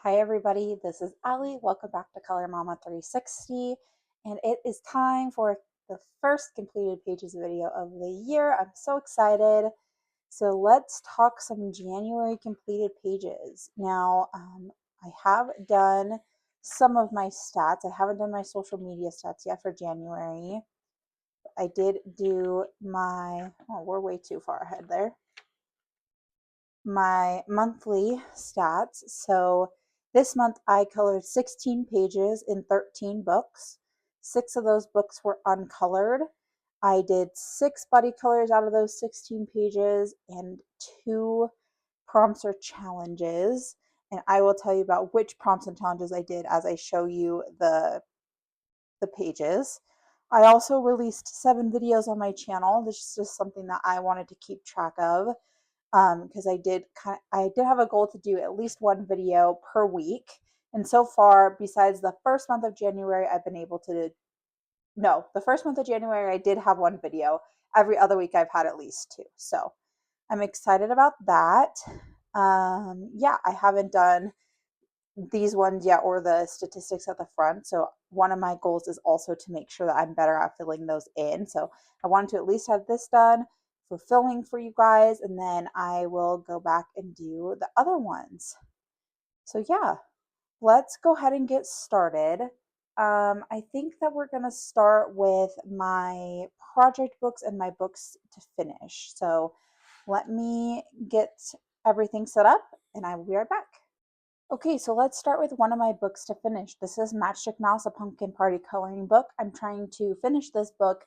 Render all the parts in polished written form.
Hi everybody, this is Ali. Welcome back to Color Mama 360, and it is time for the first completed pages video of the year. I'm so excited. So let's talk some January completed pages. Now, I have done some of my stats. I haven't done my social media stats yet for January. I did do my, oh, we're way too far ahead there. My monthly stats. So this month I colored 16 pages in 13 books. 6 of those books were uncolored. I did 6 buddy colors out of those 16 pages and 2 prompts or challenges. And I will tell you about which prompts and challenges I did as I show you the pages. I also released 7 videos on my channel. This is just something that I wanted to keep track of because I did have a goal to do at least 1 video per week. And so far, besides the first month of January, I've been able to, no, the first month of January, I did have 1 video. Every other week, I've had at least 2. So I'm excited about that. Yeah, I haven't done these ones yet or the statistics at the front. So one of my goals is also to make sure that I'm better at filling those in. So I wanted to at least have this done for filming for you guys, and then I will go back and do the other ones. So yeah, let's go ahead and get started. I think that we're going to start with my project books and my books to finish. So let me get everything set up and I will be right back. Okay, so let's start with one of my books to finish. This is Matchstick Mouse, a pumpkin party coloring book. I'm trying to finish this book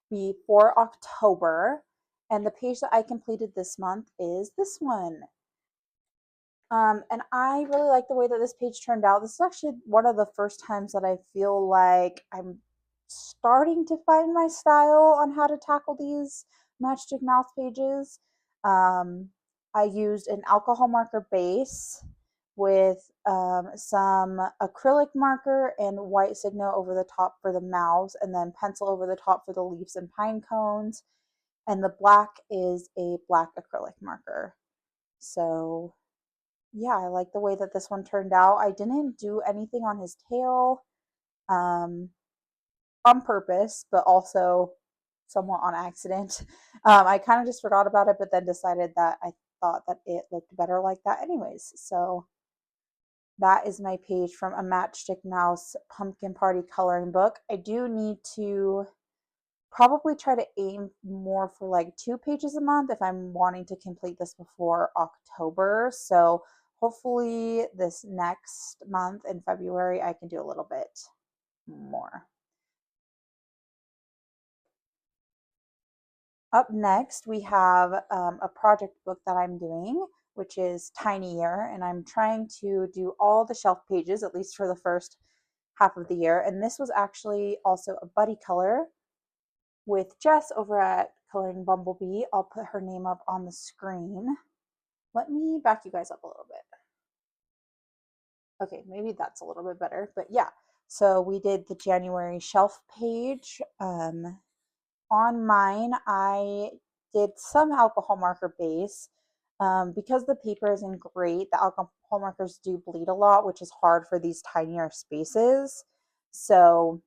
before October, and the page that I completed this month is this one. And I really like the way that this page turned out. This is actually one of the first times that I feel like I'm starting to find my style on how to tackle these Matchstick Mouse pages. I used an alcohol marker base with some acrylic marker and white signo over the top for the mouths, and then pencil over the top for the leaves and pine cones. And the black is a black acrylic marker. So yeah, I like the way that this one turned out. I didn't do anything on his tail on purpose, but also somewhat on accident. I kind of just forgot about it, but then decided that I thought that it looked better like that anyways. So that is my page from a Matchstick Mouse pumpkin party coloring book. I do need to probably try to aim more for like 2 pages a month if I'm wanting to complete this before October. So hopefully this next month in February, I can do a little bit more. Up next, we have a project book that I'm doing, which is Tinier, and I'm trying to do all the shelf pages, at least for the first half of the year. And this was actually also a buddy color with Jess over at Coloring Bumblebee. I'll put her name up on the screen. Let me back you guys up a little bit. Okay, maybe that's a little bit better, but yeah. So we did the January shelf page. On mine, I did some alcohol marker base. Because the paper isn't great, the alcohol markers do bleed a lot, which is hard for these tinier spaces. So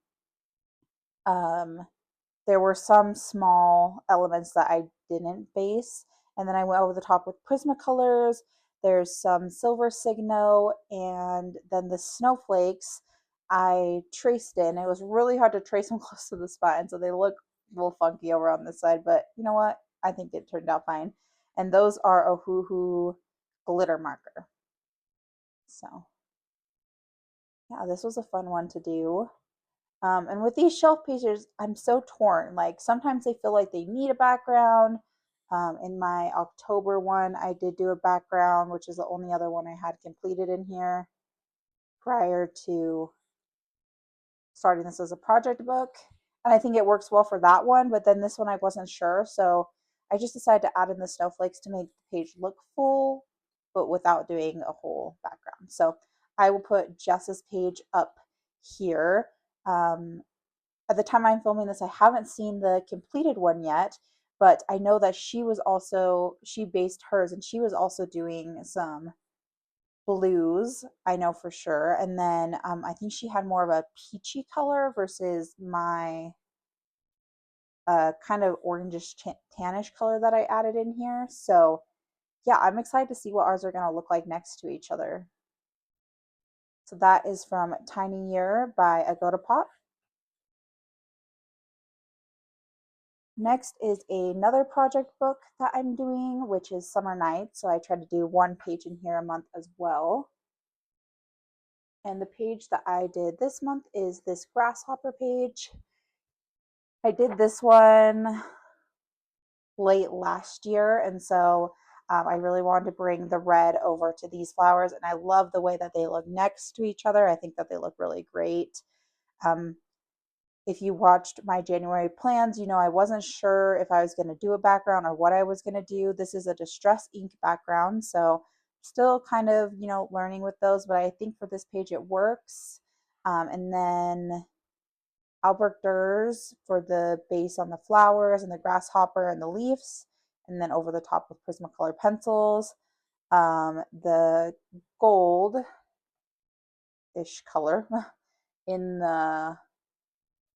there were some small elements that I didn't base. And then I went over the top with Prismacolors. There's some silver signo, and then the snowflakes I traced in. It was really hard to trace them close to the spine, so they look a little funky over on this side, but you know what? I think it turned out fine. And those are Ohuhu glitter marker. So yeah, this was a fun one to do. And with these shelf pages, I'm so torn. Like sometimes they feel like they need a background. In my October one, I did do a background, which is the only other one I had completed in here prior to starting this as a project book. And I think it works well for that one, but then this one I wasn't sure. So I just decided to add in the snowflakes to make the page look full, but without doing a whole background. So I will put Jess's page up here. At the time I'm filming this, I haven't seen the completed one yet, but I know that she based hers and she was also doing some blues, I know for sure. And then I think she had more of a peachy color versus my kind of orangish tannish color that I added in here. So yeah, I'm excited to see what ours are going to look like next to each other. So that is from Tiny Year by Agoda Pop. Next is another project book that I'm doing, which is Summer Nights. So I try to do one page in here a month as well. And the page that I did this month is this grasshopper page. I did this one late last year, and so I really wanted to bring the red over to these flowers, and I love the way that they look next to each other. I think that they look really great. Um, if you watched my January plans, you know I wasn't sure if I was going to do a background or what I was going to do. This is a distress ink background, so still kind of, learning with those, but I think for this page it works. And then Albert Durs for the base on the flowers and the grasshopper and the leaves, and then over the top with Prismacolor pencils. The gold-ish color in the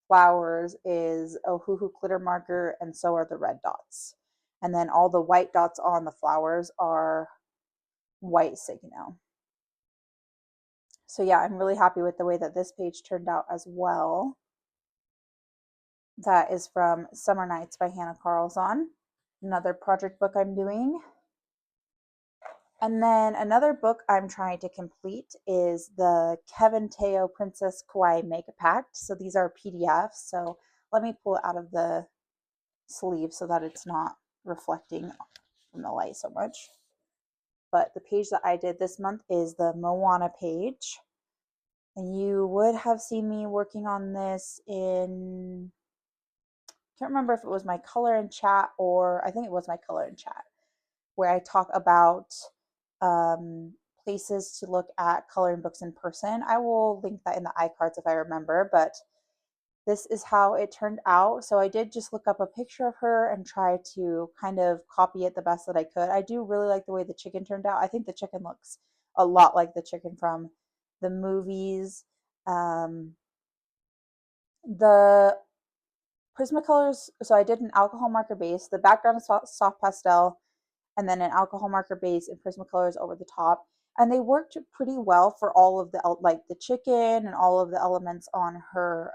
flowers is Ohuhu glitter marker, and so are the red dots. And then all the white dots on the flowers are white Signo. So yeah, I'm really happy with the way that this page turned out as well. That is from Summer Nights by Hannah Carlson, another project book I'm doing. And then another book I'm trying to complete is the Kevin Teo Princess Kawaii Mega Pact. So these are PDFs. So let me pull it out of the sleeve so that it's not reflecting from the light so much. But the page that I did this month is the Moana page. And you would have seen me working on this in, I can't remember if it was my color in chat, or I think it was my color in chat, where I talk about places to look at coloring books in person. I will link that in the iCards if I remember, but this is how it turned out. So I did just look up a picture of her and try to kind of copy it the best that I could. I do really like the way the chicken turned out. I think the chicken looks a lot like the chicken from the movies. The Prismacolors, so I did an alcohol marker base. The background is soft pastel, and then an alcohol marker base and Prismacolors over the top. And they worked pretty well for all of the, like the chicken and all of the elements on her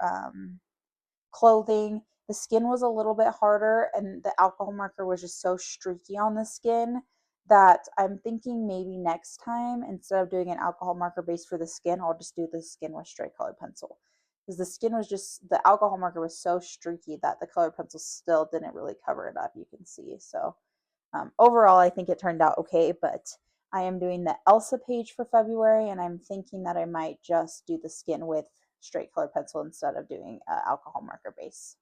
clothing. The skin was a little bit harder, and the alcohol marker was just so streaky on the skin that I'm thinking maybe next time, instead of doing an alcohol marker base for the skin, I'll just do the skin with straight colored pencil. Because the skin was just, the alcohol marker was so streaky that the colored pencil still didn't really cover it up, you can see. So overall, I think it turned out okay, but I am doing the Elsa page for February, and I'm thinking that I might just do the skin with straight colored pencil instead of doing an alcohol marker base.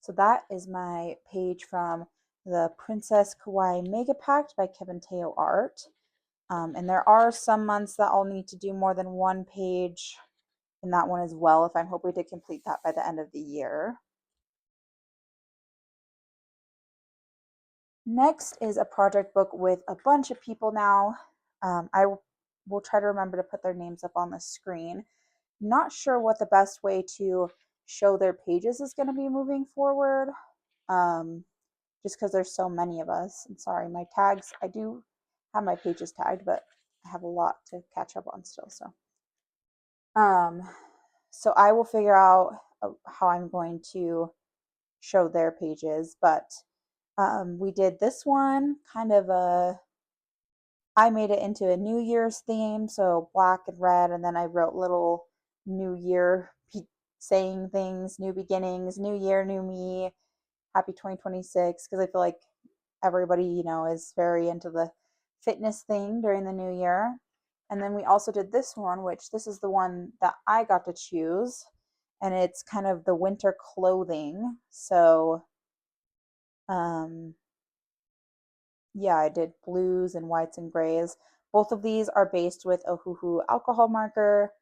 So that is my page from the Princess Kawaii Mega Pact by Kevin Teo Art. And there are some months that I'll need to do more than one page in that one as well, if I'm hoping to complete that by the end of the year. Next is a project book with a bunch of people now. I will try to remember to put their names up on the screen. Not sure what the best way to show their pages is going to be moving forward, just because there's so many of us. And sorry, my tags, I do have my pages tagged, but I have a lot to catch up on still. So I will figure out how I'm going to show their pages, but we did this one kind of I made it into a New Year's theme, so black and red, and then I wrote little New Year saying things, new beginnings, new year, new me, happy 2026, because I feel like everybody, is very into the fitness thing during the new year. And then we also did this one, which this is the one that I got to choose, and it's kind of the winter clothing. So, yeah, I did blues and whites and grays. Both of these are based with Ohuhu alcohol marker,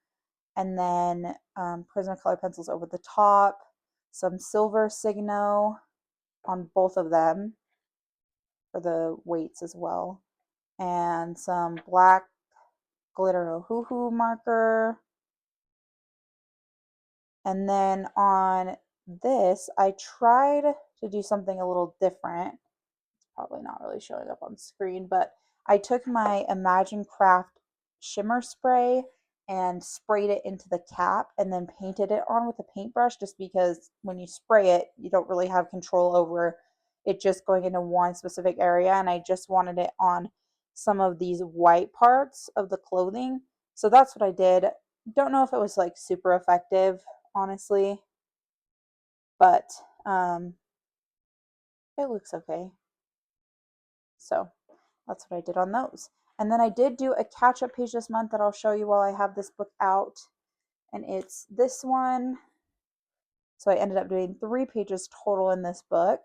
and then Prismacolor pencils over the top, some silver Signo on both of them for the weights as well, and some black glitter Ohuhu marker. And then on this, I tried to do something a little different. It's probably not really showing up on screen, but I took my Imagine Craft shimmer spray and sprayed it into the cap and then painted it on with a paintbrush, just because when you spray it, you don't really have control over it just going into one specific area. And I just wanted it on some of these white parts of the clothing. So that's what I did. Don't know if it was like super effective, honestly, but it looks okay. So that's what I did on those. And then I did do a catch-up page this month that I'll show you while I have this book out. And it's this one. So I ended up doing 3 pages total in this book.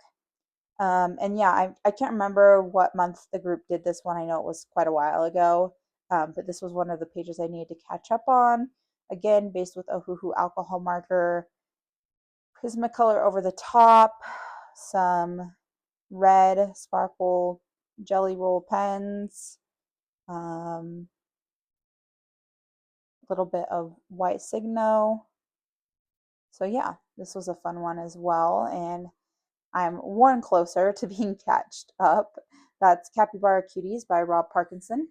And yeah, I can't remember what month the group did this one. I know it was quite a while ago. But this was one of the pages I needed to catch up on. Again, based with Ohuhu alcohol marker, Prismacolor over the top, some red sparkle jelly roll pens, a little bit of white Signo. So yeah, this was a fun one as well, and I'm one closer to being catched up. That's Capybara Cuties by Rob Parkinson.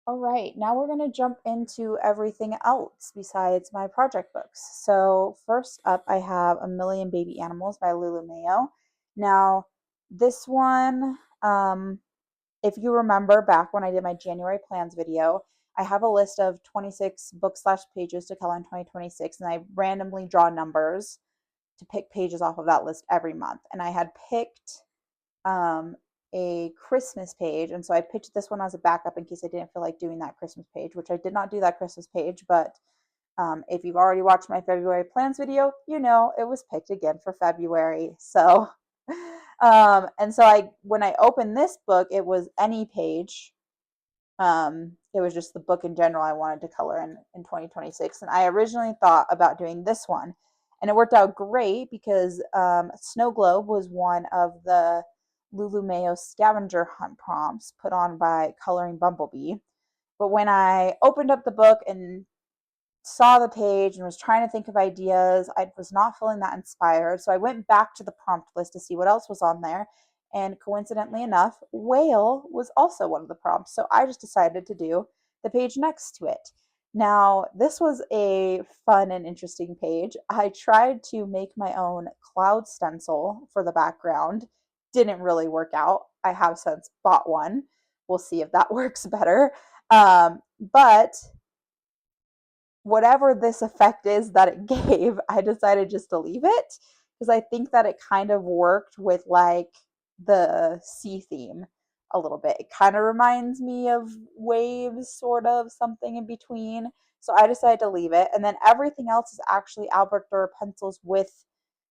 All right, now we're going to jump into everything else besides my project books. So first up, I have A Million Baby Animals by Lulu Mayo. Now, this one, if you remember back when I did my January plans video, I have a list of 26 book slash pages to color in 2026, and I randomly draw numbers to pick pages off of that list every month. And I had picked a Christmas page, and so I pitched this one as a backup in case I didn't feel like doing that Christmas page, which I did not do that Christmas page, but if you've already watched my February plans video, you know it was picked again for February. So and so when I opened this book, it was any page. It was just the book in general I wanted to color in 2026, and I originally thought about doing this one, and it worked out great because Snow Globe was one of the Lulu Mayo scavenger hunt prompts put on by Coloring Bumblebee. But when I opened up the book and saw the page and was trying to think of ideas, I was not feeling that inspired. So I went back to the prompt list to see what else was on there. And coincidentally enough, whale was also one of the prompts. So I just decided to do the page next to it. Now, this was a fun and interesting page. I tried to make my own cloud stencil for the background. Didn't really work out. I have since bought one. We'll see if that works better. But whatever this effect is that it gave, I decided just to leave it because I think that it kind of worked with like the sea theme a little bit. It kind of reminds me of waves, sort of something in between. So I decided to leave it. And then everything else is actually Albrecht Dürer pencils with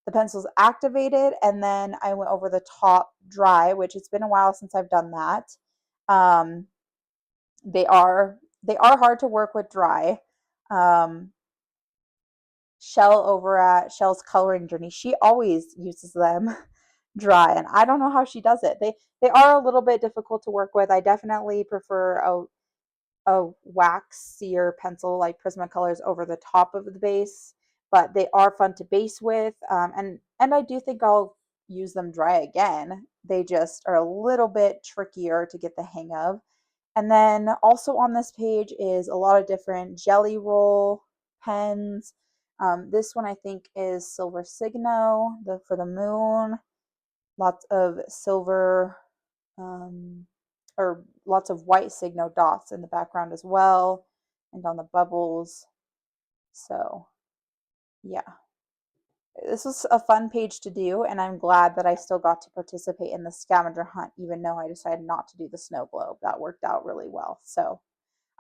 the pencils activated. And then I went over the top dry, which it's been a while since I've done that. Um, they are hard to work with dry. Um, Shell over at Shell's Coloring Journey, she always uses them dry, and I don't know how she does it. They are a little bit difficult to work with. I definitely prefer a waxier pencil like Prismacolors over the top of the base, but they are fun to base with, and I do think I'll use them dry again. They just are a little bit trickier to get the hang of. And then also on this page is a lot of different jelly roll pens. This one I think is Silver Signo for the moon. Lots of silver or lots of white Signo dots in the background as well, and on the bubbles. So yeah, this was a fun page to do, and I'm glad that I still got to participate in the scavenger hunt, even though I decided not to do the snow globe. That worked out really well. So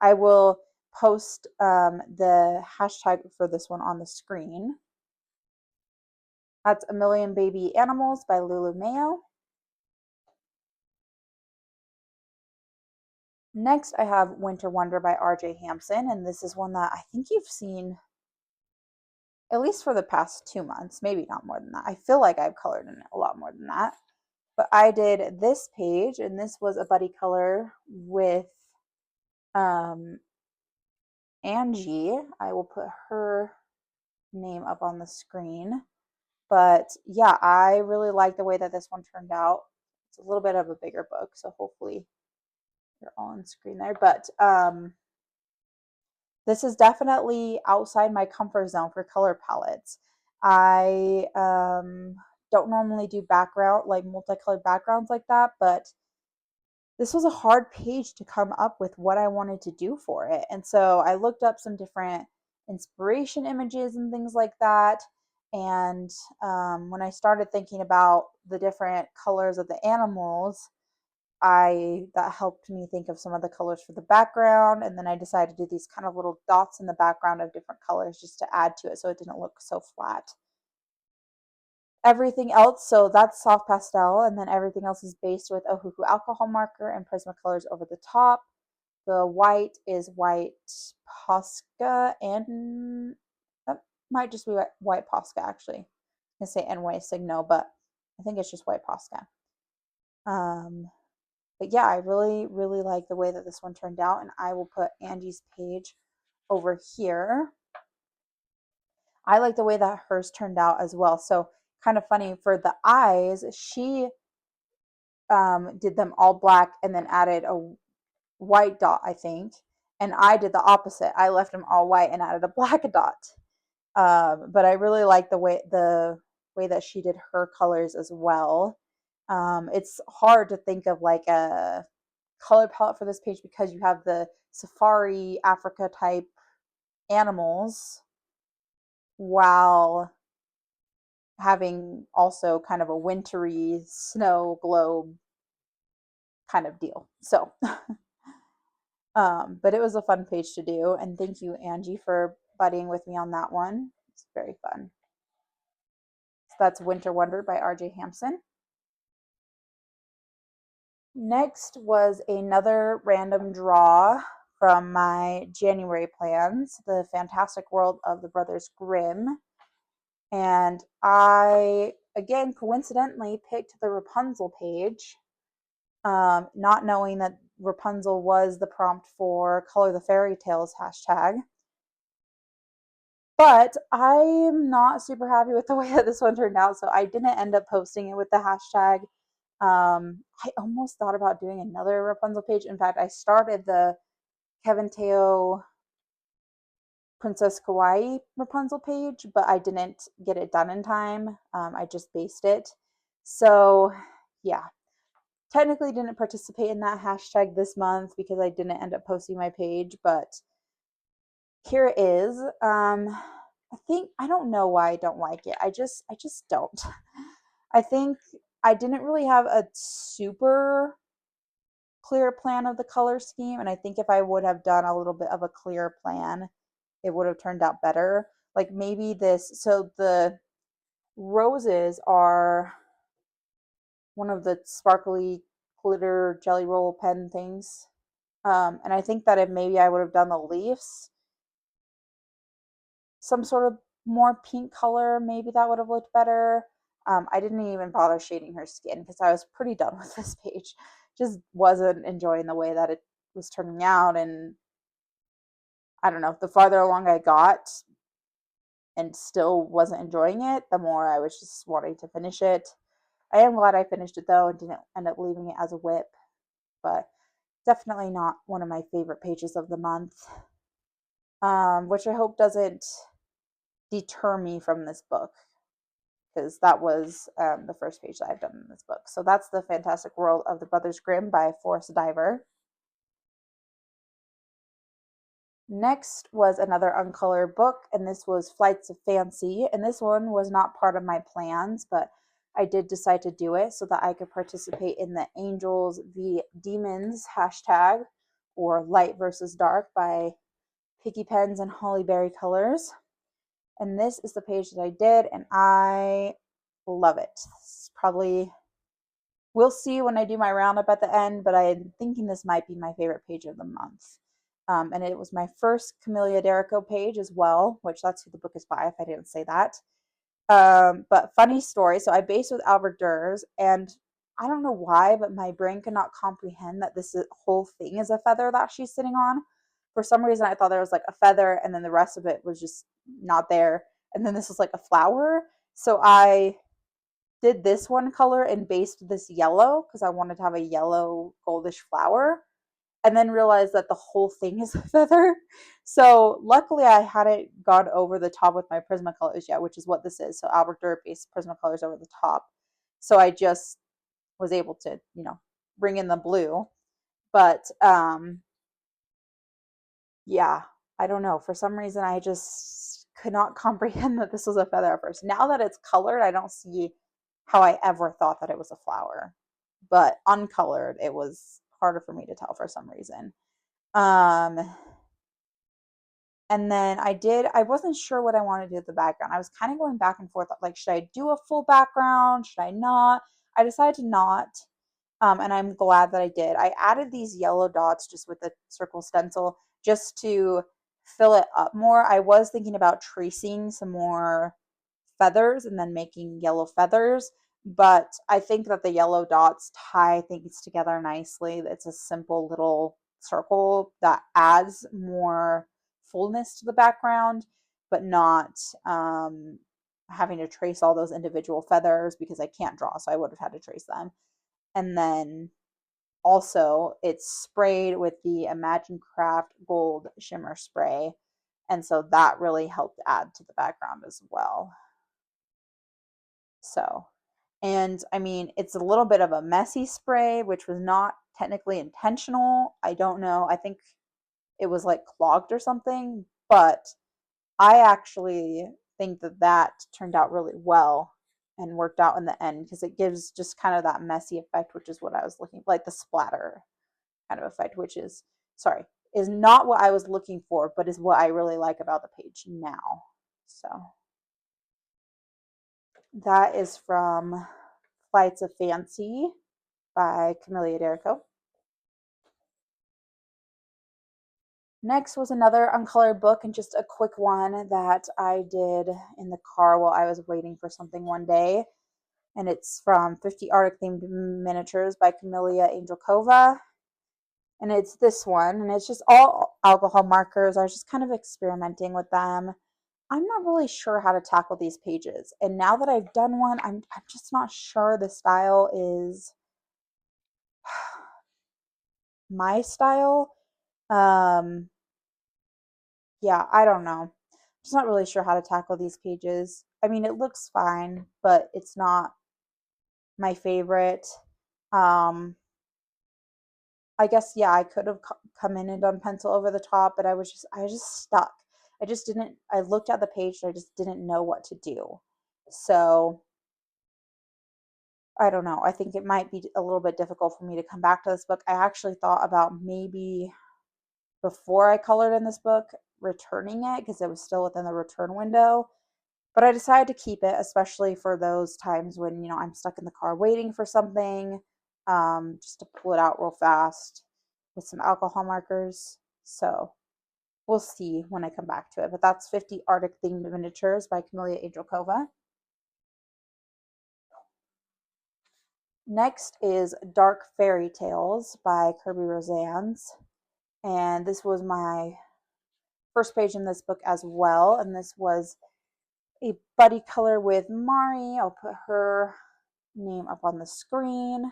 I will post the hashtag for this one on the screen. That's A Million Baby Animals by Lulu Mayo. Next, I have Winter Wonder by R.J. Hampson, and this is one that I think you've seen at least for the past 2 months, maybe not more than that. I feel like I've colored in it a lot more than that. But I did this page, and this was a buddy color with Angie. I will put her name up on the screen. But yeah, I really like the way that this one turned out. It's a little bit of a bigger book, so hopefully you're all on screen there. But this is definitely outside my comfort zone for color palettes. I don't normally do background, like multicolored backgrounds like that, but this was a hard page to come up with what I wanted to do for it. And so I looked up some different inspiration images and things like that. And when I started thinking about the different colors of the animals, that helped me think of some of the colors for the background. And then I decided to do these kind of little dots in the background of different colors just to add to it so it didn't look so flat. Everything else, so that's soft pastel, and then everything else is based with Ohuhu alcohol marker and Prismacolors over the top. The white is white Posca, and that might just be white Posca actually. I can say NY Signo, but I think it's just white Posca. But yeah, I really, really like the way that this one turned out, and I will put Angie's page over here. I like the way that hers turned out as well. So kind of funny for the eyes, she did them all black and then added a white dot, I think. And I did the opposite. I left them all white and added a black dot. But I really like the way that she did her colors as well. It's hard to think of like a color palette for this page because you have the safari Africa type animals while having also kind of a wintry snow globe kind of deal. So, but it was a fun page to do. And thank you, Angie, for buddying with me on that one. It's very fun. So that's Winter Wonder by R.J. Hampson. Next was another random draw from my January plans, The Fantastic World of the Brothers Grimm. And I, again, coincidentally picked the Rapunzel page, not knowing that Rapunzel was the prompt for Color the Fairy Tales hashtag. But I'm not super happy with the way that this one turned out, so I didn't end up posting it with the hashtag. I almost thought about doing another Rapunzel page. In fact, I started the Kevin Teo Princess Kawaii Rapunzel page, but I didn't get it done in time. I just based it. So, yeah, technically didn't participate in that hashtag this month because I didn't end up posting my page, but here it is. I don't know why I don't like it. I just don't. I think I didn't really have a super clear plan of the color scheme, and I think if I would have done a little bit of a clear plan, it would have turned out better. Like maybe so the roses are one of the sparkly glitter jelly roll pen things. And I think that if maybe I would have done the leaves some sort of more pink color, maybe that would have looked better. I didn't even bother shading her skin because I was pretty done with this page. Just wasn't enjoying the way that it was turning out. And I don't know, the farther along I got and still wasn't enjoying it, the more I was just wanting to finish it. I am glad I finished it though and didn't end up leaving it as a whip, but definitely not one of my favorite pages of the month, which I hope doesn't deter me from this book because that was the first page that I've done in this book. So that's The Fantastic World of the Brothers Grimm by Forrest Diver. Next was another uncolored book, and this was Flights of Fancy. And this one was not part of my plans, but I did decide to do it so that I could participate in the Angels v Demons hashtag, or Light versus Dark by Picky Pens and Holly Berry Colors. And this is the page that I did, and I love it. It's probably, we'll see when I do my roundup at the end, but I'm thinking this might be my favorite page of the month. And it was my first Camellia Derico page as well, which that's who the book is by if I didn't say that. But funny story. So I based with Albert Durers, and I don't know why, but my brain could not comprehend that this whole thing is a feather that she's sitting on. For some reason, I thought there was like a feather, and then the rest of it was just not there. And then this was like a flower. So I did this one color and based this yellow because I wanted to have a yellow goldish flower, and then realized that the whole thing is a feather. So luckily I hadn't gone over the top with my Prismacolors yet, which is what this is. So Albert Durr based Prismacolors over the top. So I just was able to, bring in the blue. But yeah, I don't know. For some reason I just could not comprehend that this was a feather at first. Now that it's colored, I don't see how I ever thought that it was a flower. But uncolored, it was harder for me to tell for some reason. And then I wasn't sure what I wanted to do with the background. I was kind of going back and forth, like, should I do a full background? Should I not? I decided to not. And I'm glad that I did. I added these yellow dots just with the circle stencil just to fill it up more. I was thinking about tracing some more feathers and then making yellow feathers, but I think that the yellow dots tie things together nicely. It's a simple little circle that adds more fullness to the background, but not having to trace all those individual feathers because I can't draw, so I would have had to trace them. And then also it's sprayed with the Imagine Craft Gold Shimmer Spray, and so that really helped add to the background as well. So, and I mean, it's a little bit of a messy spray, which was not technically intentional. I don't know. I think it was like clogged or something, but I actually think that that turned out really well and worked out in the end because it gives just kind of that messy effect, which is what I was looking like, the splatter kind of effect, which is, sorry, is not what I was looking for, but is what I really like about the page now. So that is from Flights of Fancy by Camellia Derico. Next was another uncolored book, and just a quick one that I did in the car while I was waiting for something one day. And it's from 50 Arctic Themed Miniatures by Camellia Angelkova. And it's this one, and it's just all alcohol markers. I was just kind of experimenting with them. I'm not really sure how to tackle these pages. And now that I've done one, I'm just not sure the style is my style. Yeah, I don't know. I'm just not really sure how to tackle these pages. I mean, it looks fine, but it's not my favorite. Um, I guess, yeah, I could have come in and done pencil over the top, but I was just stuck. I looked at the page and I just didn't know what to do. So I don't know. I think it might be a little bit difficult for me to come back to this book. I actually thought about maybe before I colored in this book, returning it because it was still within the return window. But I decided to keep it, especially for those times when, I'm stuck in the car waiting for something, just to pull it out real fast with some alcohol markers. So we'll see when I come back to it. But that's 50 Arctic Themed Miniatures by Camellia Angelkova. Next is Dark Fairy Tales by Kirby Rosannes. And this was my first page in this book as well. And this was a buddy color with Mari. I'll put her name up on the screen.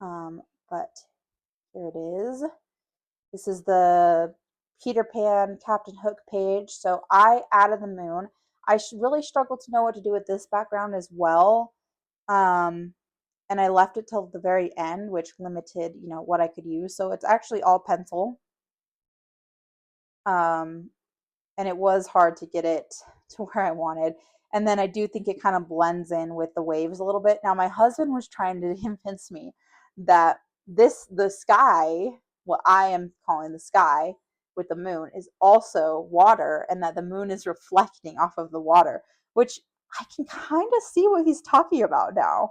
But here it is. This is the Peter Pan Captain Hook page. So I added the moon. I really struggled to know what to do with this background as well. And I left it till the very end, which limited, what I could use. So it's actually all pencil. And it was hard to get it to where I wanted. And then I do think it kind of blends in with the waves a little bit. Now, my husband was trying to convince me that the sky what I am calling the sky with the moon is also water, and that the moon is reflecting off of the water, which I can kind of see what he's talking about now.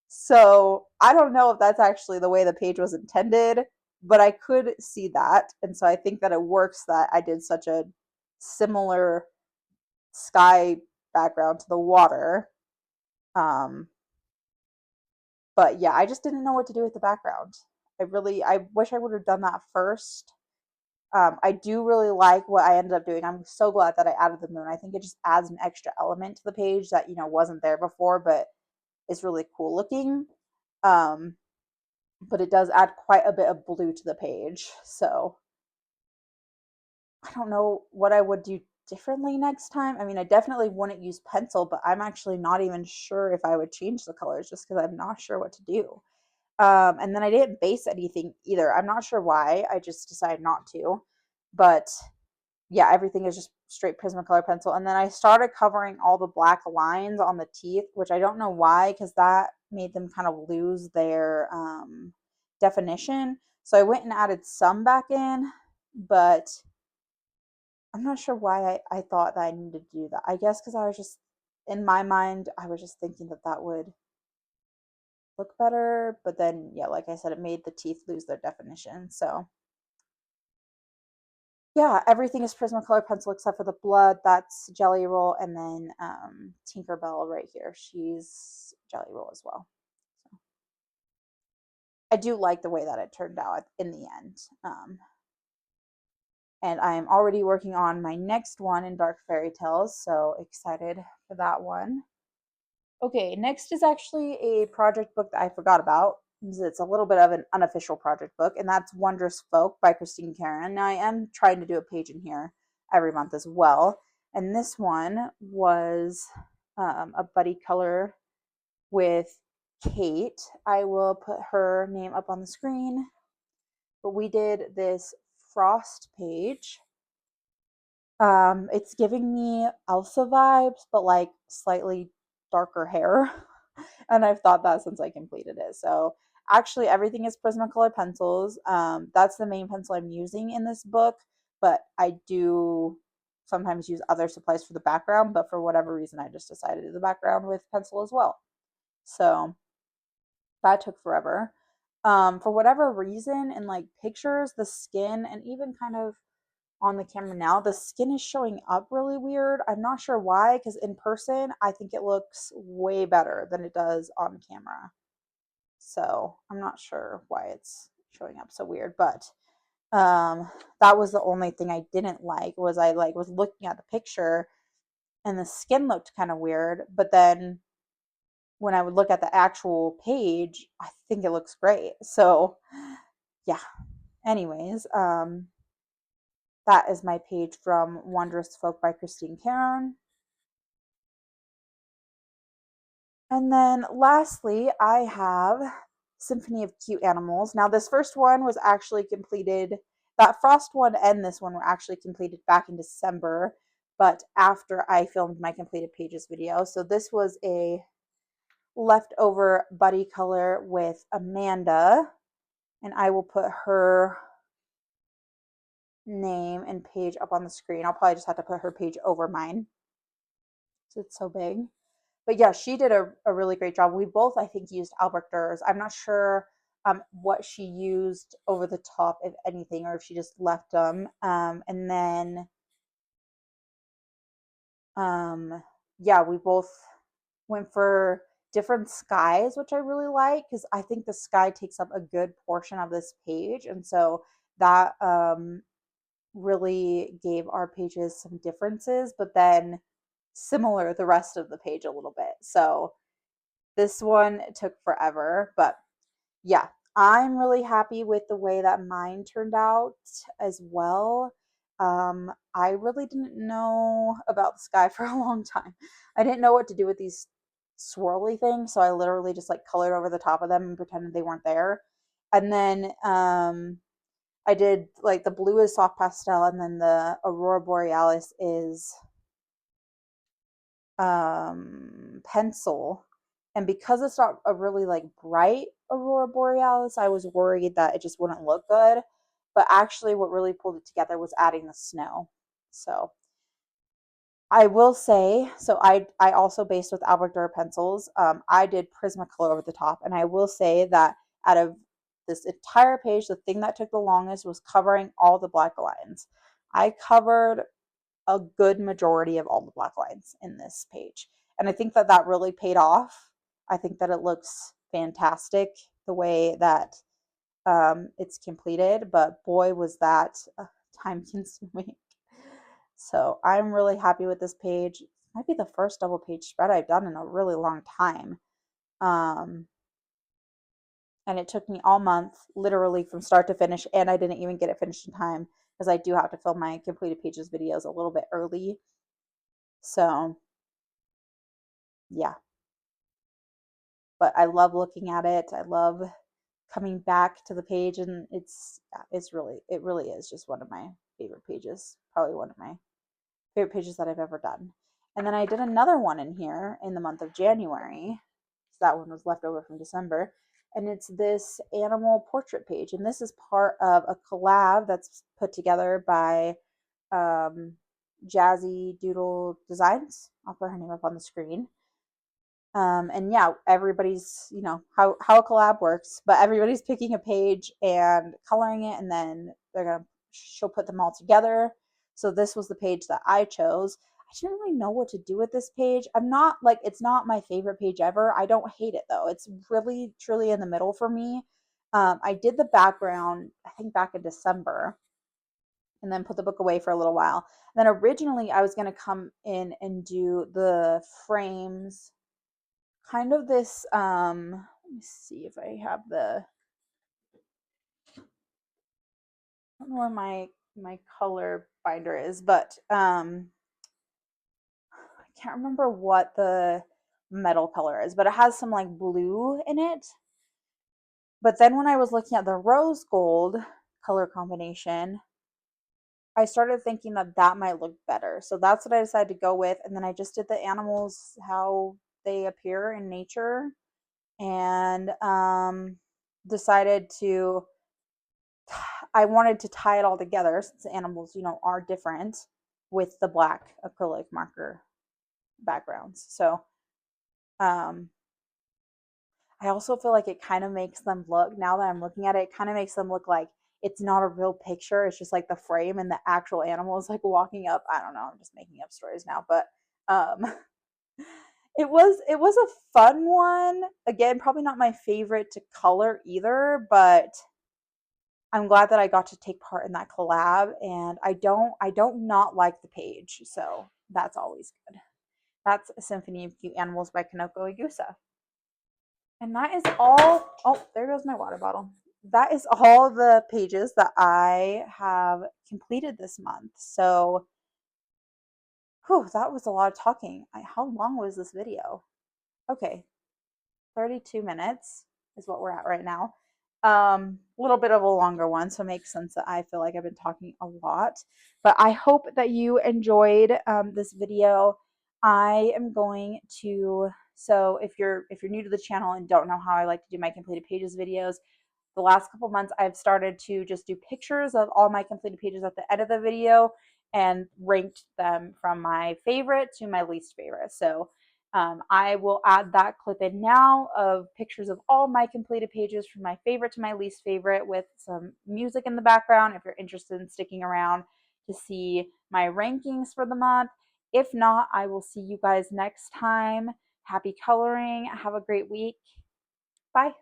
So I don't know if that's actually the way the page was intended, but I could see that. And so I think that it works that I did such a similar sky background to the water. Um, but yeah, I just didn't know what to do with the background. I wish I would have done that first. I do really like what I ended up doing. I'm so glad that I added the moon. I think it just adds an extra element to the page that, wasn't there before, but it's really cool looking. Um, but it does add quite a bit of blue to the page. So I don't know what I would do differently next time. I mean, I definitely wouldn't use pencil, but I'm actually not even sure if I would change the colors just because I'm not sure what to do. And then I didn't base anything either. I'm not sure why. I just decided not to. But yeah, everything is just straight Prismacolor pencil. And then I started covering all the black lines on the teeth, which I don't know why, because that made them kind of lose their definition. So I went and added some back in, but I'm not sure why I thought that I needed to do that. I guess because I was just, in my mind, I was just thinking that that would look better. But then, yeah, like I said, it made the teeth lose their definition. So yeah, everything is Prismacolor pencil except for the blood. That's Jelly Roll, and then Tinkerbell right here. She's Jelly Roll as well. So I do like the way that it turned out in the end. And I am already working on my next one in Dark Fairy Tales, so excited for that one. Okay, next is actually a project book that I forgot about. It's a little bit of an unofficial project book, and that's Wondrous Folk by Christine Karen. Now, I am trying to do a page in here every month as well. And this one was a buddy color with Kate. I will put her name up on the screen. But we did this frost page. It's giving me Elsa vibes, but like slightly darker hair. And I've thought that since I completed it. So actually everything is Prismacolor pencils. That's the main pencil I'm using in this book, but I do sometimes use other supplies for the background, but for whatever reason I just decided to do the background with pencil as well. So that took forever. For whatever reason in like pictures, the skin and even kind of on the camera now, the skin is showing up really weird. I'm not sure why, because in person, I think it looks way better than it does on camera. So I'm not sure why it's showing up so weird, but that was the only thing I didn't like was I like was looking at the picture and the skin looked kind of weird, but then when I would look at the actual page, I think it looks great. So yeah. Anyways, that is my page from Wondrous Folk by Christine Caron. And then lastly, I have Symphony of Cute Animals. Now, this first one was actually completed, that Frost one and this one were actually completed back in December, but after I filmed my completed pages video. So this was a leftover buddy color with Amanda, and I will put her name and page up on the screen. I'll probably just have to put her page over mine. So it's so big. But yeah, she did a really great job. We both, I think, used Albrecht Dürer. I'm not sure what she used over the top, if anything, or if she just left them. And then, yeah, we both went for different skies, which I really like because I think the sky takes up a good portion of this page. And so that really gave our pages some differences, but then similar the rest of the page a little bit. So this one took forever, but yeah, I'm really happy with the way that mine turned out as well. I really didn't know about the sky for a long time. I didn't know what to do with these swirly things, so I literally just like colored over the top of them and pretended they weren't there. And then I did like the blue is soft pastel, and then the Aurora Borealis is pencil. And because it's not a really like bright Aurora Borealis, I was worried that it just wouldn't look good. but actually what really pulled it together was adding the snow. So I will say, so I also based with Albrecht pencils. I did Prismacolor over the top, and I will say that out of this entire page, the thing that took the longest was covering all the black lines. I covered a good majority of all the black lines in this page, and I think that that really paid off. I think that it looks fantastic the way that it's completed, but boy, was that time consuming. So I'm really happy with this page. It might be the first double page spread I've done in a really long time. Um, and it took me all month, literally from start to finish, and I didn't even get it finished in time because I do have to film my completed pages videos a little bit early. So yeah, but I love looking at it. I love coming back to the page, and it really is just one of my favorite pages, probably one of my favorite pages that I've ever done. And then I did another one in here in the month of January. So that one was left over from December. And it's this animal portrait page. And this is part of a collab that's put together by Jazzy Doodle Designs. I'll put her name up on the screen. And yeah, everybody's, how a collab works, but everybody's picking a page and coloring it, and then she'll put them all together. So this was the page that I chose. I didn't really know what to do with this page. It's not my favorite page ever. I don't hate it though. It's really, truly in the middle for me. I did the background, I think back in December, and then put the book away for a little while. And then originally I was going to come in and do the frames, kind of this let me see if I have I don't know where my color binder is, but I can't remember what the metal color is, but it has some like blue in it. But then when I was looking at the rose gold color combination, I started thinking that that might look better. So that's what I decided to go with. And then I just did the animals how they appear in nature, and decided to I wanted to tie it all together since the animals, are different with the black acrylic marker backgrounds. So um, I also feel like it kind of makes them look, now that I'm looking at it, it kind of makes them look like it's not a real picture. It's just like the frame and the actual animal is like walking up. I don't know. I'm just making up stories now, but um, it was a fun one. Again, probably not my favorite to color either, but I'm glad that I got to take part in that collab, and I don't not like the page, so that's always good. That's a Symphony of Cute Animals by Kanoko Igusa. And that is all. Oh, there goes my water bottle. That is all the pages that I have completed this month. So, whew, that was a lot of talking. How long was this video? Okay, 32 minutes is what we're at right now. A little bit of a longer one, so it makes sense that I feel like I've been talking a lot. But I hope that you enjoyed this video. I am going to, so if you're new to the channel and don't know how I like to do my completed pages videos, the last couple months I've started to just do pictures of all my completed pages at the end of the video and ranked them from my favorite to my least favorite. So I will add that clip in now of pictures of all my completed pages from my favorite to my least favorite with some music in the background if you're interested in sticking around to see my rankings for the month. If not, I will see you guys next time. Happy coloring. Have a great week. Bye.